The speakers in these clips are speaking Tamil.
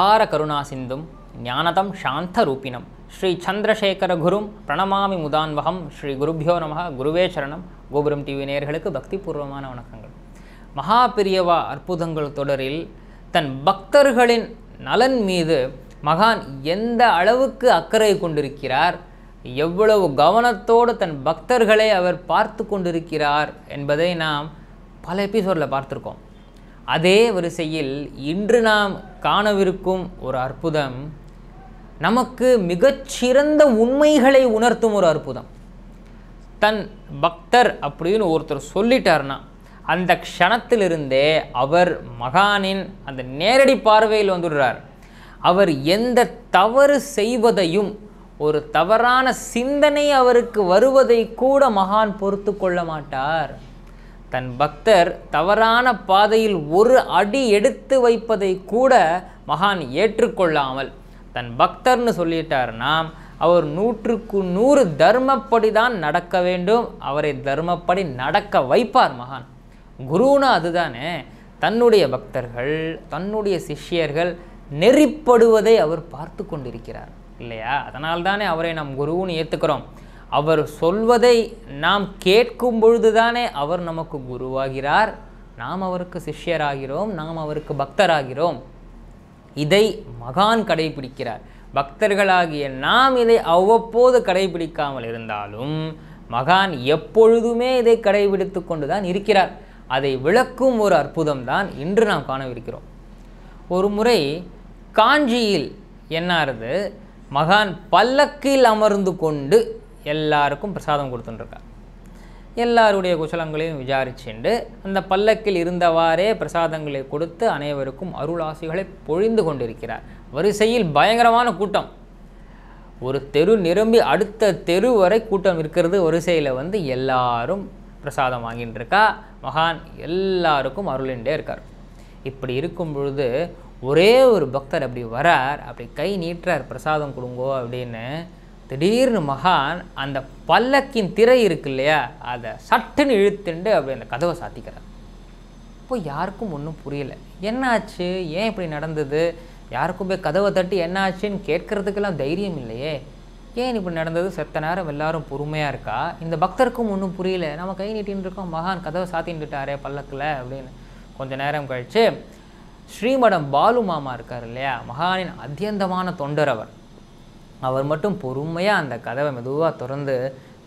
அபார கருணா சிந்தும் ஞானதம் சாந்த ரூபிணம் ஸ்ரீ சந்திரசேகர குரும் பிரணமாமி முதான்வகம். ஸ்ரீ குருபியோ நம. குருவே சரணம். கோபுரம் டிவி நேயர்களுக்கு பக்திபூர்வமான வணக்கங்கள். மகா பெரியவா அற்புதங்கள் தொடரில் தன் பக்தர்களின் நலன் மீது மகான் எந்த அளவுக்கு அக்கறை கொண்டிருக்கிறார், எவ்வளவு கவனத்தோடு தன் பக்தர்களை அவர் பார்த்து கொண்டிருக்கிறார் என்பதை நாம் பல எபிசோடில் பார்த்துருக்கோம். அதே வரிசையில் இன்று நாம் காணவிருக்கும் ஒரு அற்புதம் நமக்கு மிகச்சிறந்த உண்மைகளை உணர்த்தும் ஒரு அற்புதம். தன் பக்தர் அப்படின்னு ஒருத்தர் சொல்லிட்டார்னா அந்த க்ஷணத்திலிருந்தே அவர் மகானின் அந்த நேரடி பார்வையில் வந்துடுறார். அவர் எந்த தவறு செய்வதையும், ஒரு தவறான சிந்தனை அவருக்கு வருவதை கூட மகான் பொறுத்து கொள்ள மாட்டார். தன் பக்தர் தவறான பாதையில் ஒரு அடி எடுத்து வைப்பதை கூட மகான் ஏற்றுக்கொள்ளாமல், தன் பக்தர்னு சொல்லிட்டார்னா அவர் 100க்கு 100 தர்மப்படி தான் நடக்க வேண்டும். அவரை தர்மப்படி நடக்க வைப்பார் மகான். குருனா அதுதானே. தன்னுடைய பக்தர்கள், தன்னுடைய சிஷ்யர்கள் நெறிப்படுவதை அவர் பார்த்து கொண்டிருக்கிறார் இல்லையா? அதனால்தானே அவரை நாம் குருன்னு ஏற்றுக்கிறோம். அவர் சொல்வதை நாம் கேட்கும் பொழுதுதானே அவர் நமக்கு குருவாகிறார், நாம் அவருக்கு சிஷ்யராகிறோம், நாம் அவருக்கு பக்தராகிறோம். இதை மகான் கடைபிடிக்கிறார். பக்தர்களாகிய நாம் இதை அவ்வப்போது கடைபிடிக்காமல் இருந்தாலும் மகான் எப்பொழுதுமே இதை கடைபிடித்து கொண்டு தான் இருக்கிறார். அதை விளக்கும் ஒரு அற்புதம்தான் இன்று நாம் காணவிருக்கிறோம். ஒரு முறை காஞ்சியில் என்னாருது, மகான் பல்லக்கில் அமர்ந்து கொண்டு எல்லாருக்கும் பிரசாதம் கொடுத்துட்டுருக்கார். எல்லாருடைய குசலங்களையும் விசாரிச்சுண்டு அந்த பல்லக்கில் இருந்தவாறே பிரசாதங்களை கொடுத்து அனைவருக்கும் அருளாசிகளை பொழிந்து கொண்டிருக்கிறார். வரிசையில் பயங்கரமான கூட்டம். ஒரு தெரு நிரம்பி அடுத்த தெரு வரை கூட்டம் இருக்கிறது. வரிசையில் எல்லாரும் பிரசாதம் வாங்கிட்டு இருக்கா. மகான் எல்லாருக்கும் அருளிண்டே இருக்கார். இப்படி இருக்கும் பொழுது ஒரே ஒரு பக்தர் அப்படி வரார், அப்படி கை நீட்டுறார், பிரசாதம் கொடுங்கோ அப்படின்னு. திடீர்னு மகான் அந்த பல்லக்கின் திரை இருக்கு இல்லையா, அதை சட்டுன்னு இழுத்துண்டு அப்படி அந்த கதவை சாத்திக்கிறார். இப்போ யாருக்கும் ஒன்றும் புரியலை. என்னாச்சு, ஏன் இப்படி நடந்தது, யாருக்கும் போய் கதவை தட்டி என்னாச்சுன்னு கேட்கறதுக்கெல்லாம் தைரியம் இல்லையே, ஏன் இப்படி நடந்தது, செத்த நேரம் எல்லாரும் பொறுமையாக இருக்கா. இந்த பக்தருக்கும் ஒன்றும் புரியல. நம்ம கை நீட்டின்னு இருக்கோம், மகான் கதவை சாத்தின்ட்டுட்டாரே பல்லக்கில் அப்படின்னு. கொஞ்ச நேரம் கழித்து ஸ்ரீமடம் பாலு மாமா இருக்கார் இல்லையா, மகானின் அத்தியந்தமான தொண்டர் அவர் மட்டும் பொறுமையாக அந்த கதவை மெதுவாக திறந்து,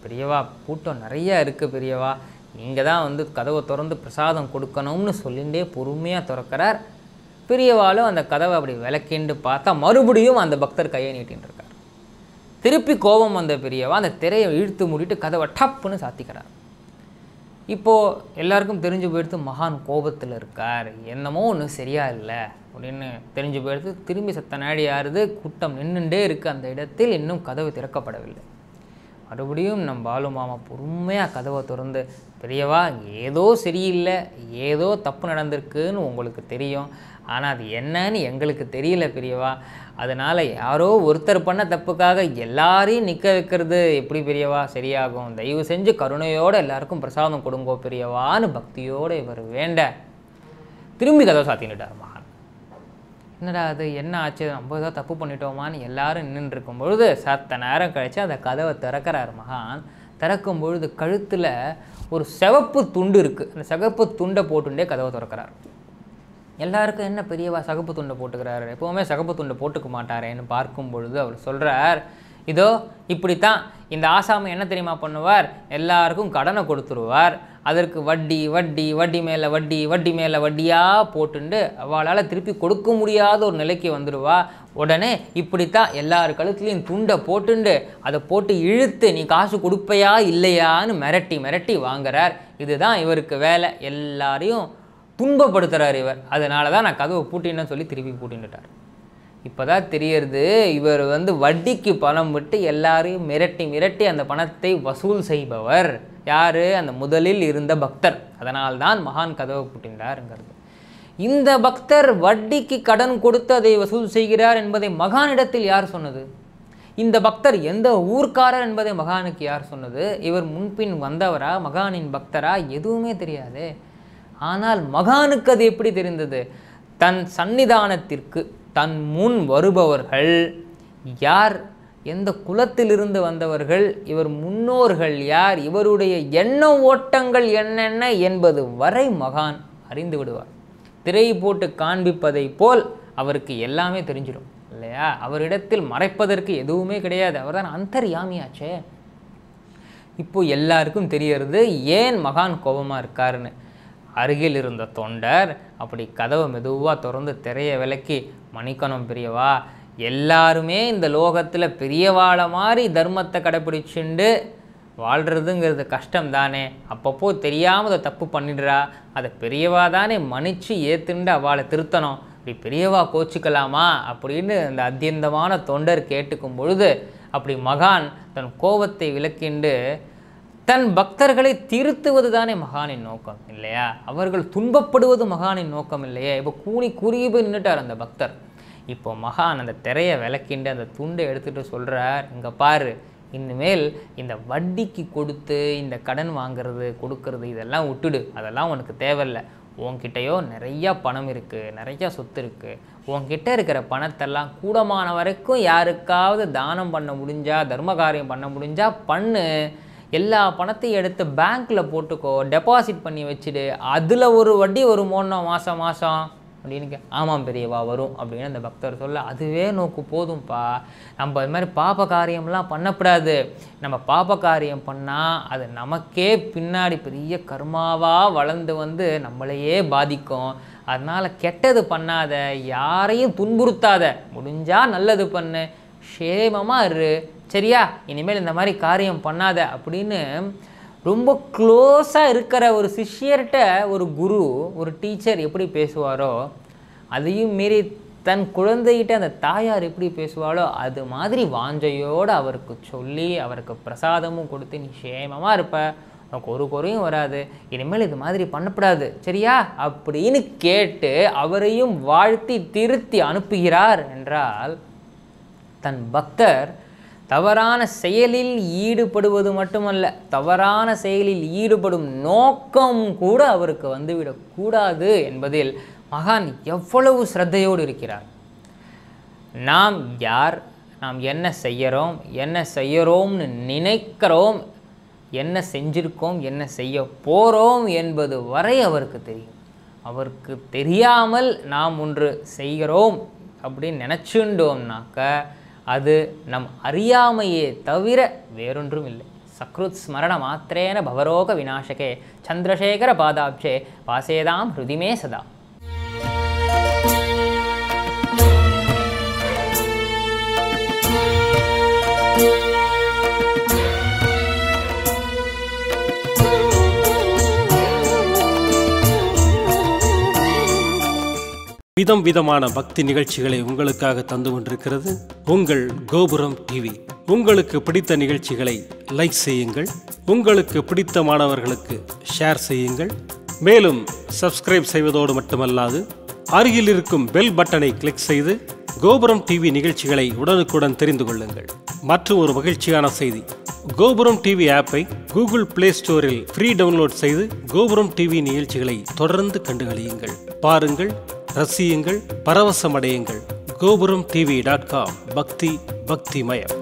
பெரியவா கூட்டம் நிறையா இருக்குது பெரியவா, நீங்கள் தான் கதவை திறந்து பிரசாதம் கொடுக்கணும்னு சொல்லிகிட்டே பொறுமையாக திறக்கிறார். பெரியவாலும் அந்த கதவை அப்படி விளக்கிண்டு பார்த்தா மறுபடியும் அந்த பக்தர் கையை நீட்டின்னு இருக்கார். திருப்பி கோபம் வந்த பெரியவா அந்த திரையை இழுத்து மூடிட்டு கதவை டப்புன்னு சாத்திக்கிறார். இப்போது எல்லாருக்கும் தெரிஞ்சு போயிடுத்து மகான் கோபத்தில் இருக்கார், என்னமோ ஒன்று சரியா இல்லை அப்படின்னு தெரிஞ்சு போயிடுத்து. திரும்பி சத்த நாடி ஆறுது, கூட்டம் நின்றுண்டே இருக்குது அந்த இடத்தில், இன்னும் கதவு திறக்கப்படவில்லை. மறுபடியும் நம் பாலு மாமா பொறுமையாக கதவை திறந்து, பெரியவா ஏதோ சரியில்லை, ஏதோ தப்பு நடந்திருக்குன்னு உங்களுக்கு தெரியும், ஆனால் அது என்னன்னு எங்களுக்கு தெரியல பெரியவா, அதனால் யாரோ ஒருத்தர் பண்ண தப்புக்காக எல்லாரையும் நிற்க வைக்கிறது எப்படி பெரியவா சரியாகும், தயவு செஞ்சு கருணையோடு எல்லாருக்கும் பிரசாதம் கொடுங்கோ பெரியவான்னு பக்தியோடு இவர் வேண்ட திரும்பி கதவை சாத்தின்னுட்டார் மகான். என்னடா அது, என்ன ஆச்சு, நம்ம ஏதோ தப்பு பண்ணிட்டோமான்னு எல்லாரும் நின்றுட்டு இருக்கும் பொழுது சத்த நேரம் கழித்து அந்த கதவை திறக்கிறார் மகான். திறக்கும் பொழுது கழுத்தில் ஒரு சிவப்பு துண்டு இருக்குது. அந்த சிவப்பு துண்டை போட்டுட்டே கதவை திறக்கிறார். எல்லாருக்கும் என்ன பெரியவா சகப்பு துண்டை போட்டுக்கிறாரு, எப்போவுமே சகப்பு துண்டை போட்டுக்க மாட்டாரேன்னு பார்க்கும் பொழுது அவர் சொல்கிறார், இதோ இப்படித்தான் இந்த ஆசாமி என்ன தெரியுமா பண்ணுவார், எல்லாருக்கும் கடனை கொடுத்துருவார், அதற்கு வட்டி வட்டி வட்டி மேலே வட்டி வட்டி மேலே வட்டியாக போட்டுண்டு அவளால் திருப்பி கொடுக்க முடியாத ஒரு நிலைக்கு வந்துடுவா. உடனே இப்படித்தான் எல்லார் கழுத்துலையும் துண்டை போட்டுண்டு அதை போட்டு இழுத்து நீ காசு கொடுப்பையா இல்லையான்னு மிரட்டி மிரட்டி வாங்குறார். இதுதான் இவருக்கு வேலை, எல்லாரையும் துன்பப்படுத்துகிறார் இவர். அதனால தான் நான் கதவை பூட்டின்னு சொல்லி திருப்பி பூட்டின்னுட்டார். இப்போ தான் தெரியறது, இவர் வட்டிக்கு பணம் விட்டு எல்லாரையும் மிரட்டி மிரட்டி அந்த பணத்தை வசூல் செய்பவர் யார், அந்த முதலில் இருந்த பக்தர். அதனால்தான் மகான் கதவை பூட்டின்றாருங்கிறது. இந்த பக்தர் வட்டிக்கு கடன் கொடுத்து அதை வசூல் செய்கிறார் என்பதை மகானிடத்தில் யார் சொன்னது? இந்த பக்தர் எந்த ஊர்க்காரர் என்பதை மகானுக்கு யார் சொன்னது? இவர் முன்பின் வந்தவரா, மகானின் பக்தரா, எதுவுமே தெரியாது. ஆனால் மகானுக்கு அது எப்படி தெரிந்தது? தன் சன்னிதானத்திற்கு தன் முன் வருபவர்கள் யார், எந்த குலத்திலிருந்து வந்தவர்கள், இவர் முன்னோர்கள் யார், இவருடைய எண்ண ஓட்டங்கள் என்னென்ன என்பது வரை மகான் அறிந்து விடுவார். திரை போட்டு காண்பிப்பதை போல் அவருக்கு எல்லாமே தெரிஞ்சிடும் இல்லையா? அவரிடத்தில் மறைப்பதற்கு எதுவுமே கிடையாது. அவர் தான் அந்தர்யாமியாச்சே. இப்போ எல்லாருக்கும் தெரியறது ஏன் மகான் கோபமாக இருக்காருன்னு. அருகில் இருந்த தொண்டர் அப்படி கதவை மெதுவாக திறந்து திரையை விலக்கி, மன்னிக்கணும் பெரியவா, எல்லாருமே இந்த லோகத்தில் பெரியவாளை மாதிரி தர்மத்தை கடைப்பிடிச்சுண்டு வாழ்கிறதுங்கிறது கஷ்டம் தானே, அப்பப்போ தெரியாமல் அதை தப்பு பண்ணிடுறா, அதை பெரியவா தானே மன்னிச்சு ஏற்றுண்டு அவளை திருத்தணும், இப்படி பெரியவா கோச்சிக்கலாமா அப்படின்னு அந்த அத்தியந்தமான தொண்டர் கேட்டுக்கும் பொழுது அப்படி மகான் தன் கோபத்தை விலக்கிண்டு தன் பக்தர்களை திருத்துவது தானே மகானின் நோக்கம் இல்லையா? அவர்கள் துன்பப்படுவது மகானின் நோக்கம் இல்லையா? இப்போ கூனி குறுகி போய் நின்றுட்டார் அந்த பக்தர். இப்போ மகான் அந்த திரையை விளக்கிண்டு அந்த துண்டை எடுத்துகிட்டு சொல்கிறார், இங்கே பாரு, இனிமேல் இந்த வட்டிக்கு கொடுத்து இந்த கடன் வாங்கிறது கொடுக்கறது இதெல்லாம் விட்டுடு, அதெல்லாம் உனக்கு தேவையில்லை. உன்கிட்டையோ நிறையா பணம் இருக்குது, நிறையா சொத்து இருக்குது, உன்கிட்ட இருக்கிற பணத்தெல்லாம் கூடமான வரைக்கும் யாருக்காவது தானம் பண்ண முடிஞ்சா, தர்ம காரியம் பண்ண முடிஞ்சா பண்ணு, எல்லா பணத்தையும் எடுத்து பேங்க்கில் போட்டுக்கோ, டெபாசிட் பண்ணி வச்சுடு, அதில் ஒரு வட்டி ஒரு மாதம் மாதம் அப்படின்னு. ஆமாம் பெரியவா வரும் அப்படின்னு அந்த பக்தர் சொல்ல, அதுவே நோக்கு போதும்ப்பா, நம்ம இது மாதிரி பாப காரியம்லாம் பண்ணக்கூடாது. நம்ம பாப காரியம் பண்ணால் அது நமக்கே பின்னாடி பெரிய கர்மாவாக வளர்ந்து வந்து நம்மளையே பாதிக்கும். அதனால் கெட்டது பண்ணாத, யாரையும் துன்புறுத்தாத, முடிஞ்சால் நல்லது பண்ணு, க்ஷேமமாக இரு, சரியா, இனிமேல் இந்த மாதிரி காரியம் பண்ணாத அப்படின்னு ரொம்ப க்ளோஸாக இருக்கிற ஒரு சிஷ்யர்கிட்ட ஒரு குரு, ஒரு டீச்சர் எப்படி பேசுவாரோ, அதையும் மீறி தன் குழந்தைகிட்ட அந்த தாயார் எப்படி பேசுவாளோ அது மாதிரி வாஞ்சையோடு அவருக்கு சொல்லி அவருக்கு பிரசாதமும் கொடுத்து, நீ க்ஷேமமாக இருப்ப, உனக்கு ஒரு குறையும் வராது, இனிமேல் இது மாதிரி பண்ணக்கூடாது, சரியா அப்படின்னு கேட்டு அவரையும் வாழ்த்தி திருத்தி அனுப்புகிறார் என்றால், தன் பக்தர் தவறான செயலில் ஈடுபடுவது மட்டுமல்ல, தவறான செயலில் ஈடுபடும் நோக்கம் கூட அவருக்கு வந்துவிடக்கூடாது என்பதில் மகான் எவ்வளவு ஸ்ரத்தையோடு இருக்கிறார். நாம் யார், நாம் என்ன செய்யறோம்னு நினைக்கிறோம், என்ன செஞ்சிருக்கோம், என்ன செய்ய போகிறோம் என்பது வரை அவருக்கு தெரியும். அவருக்கு தெரியாமல் நாம் ஒன்று செய்கிறோம் அப்படின்னு நினச்சுண்டோம்னாக்க அது நம் அறியாமையே தவிர வேறொன்றும் இல்லை. சக்ருத் ஸ்மரண மாத்திரேன பவரோக விநாசகே சந்திரசேகர பாதாப்சே வாசேதாம் ஹிருதிமே சதா. விதம் விதமான பக்தி நிகழ்ச்சிகளை உங்களுக்காக தந்து கொண்டிருக்கிறது உங்கள் கோபுரம் டிவி. உங்களுக்கு பிடித்த நிகழ்ச்சிகளை லைக் செய்யுங்கள், உங்களுக்கு பிடித்த மாணவர்களுக்கு ஷேர் செய்யுங்கள். மேலும் சப்ஸ்கிரைப் செய்வதோடு மட்டுமல்லாது அருகில் இருக்கும் பெல் பட்டனை கிளிக் செய்து கோபுரம் டிவி நிகழ்ச்சிகளை உடனுக்குடன் தெரிந்து கொள்ளுங்கள். மற்றும் ஒரு மகிழ்ச்சியான செய்தி, கோபுரம் டிவி ஆப்பை கூகுள் பிளே ஸ்டோரில் ஃப்ரீ டவுன்லோட் செய்து கோபுரம் டிவி நிகழ்ச்சிகளை தொடர்ந்து கண்டுகளியுங்கள், பாருங்கள், ரசியுங்கள், பரவசமடையுங்கள். gopuramtv.com பக்தி பக்திமயம்.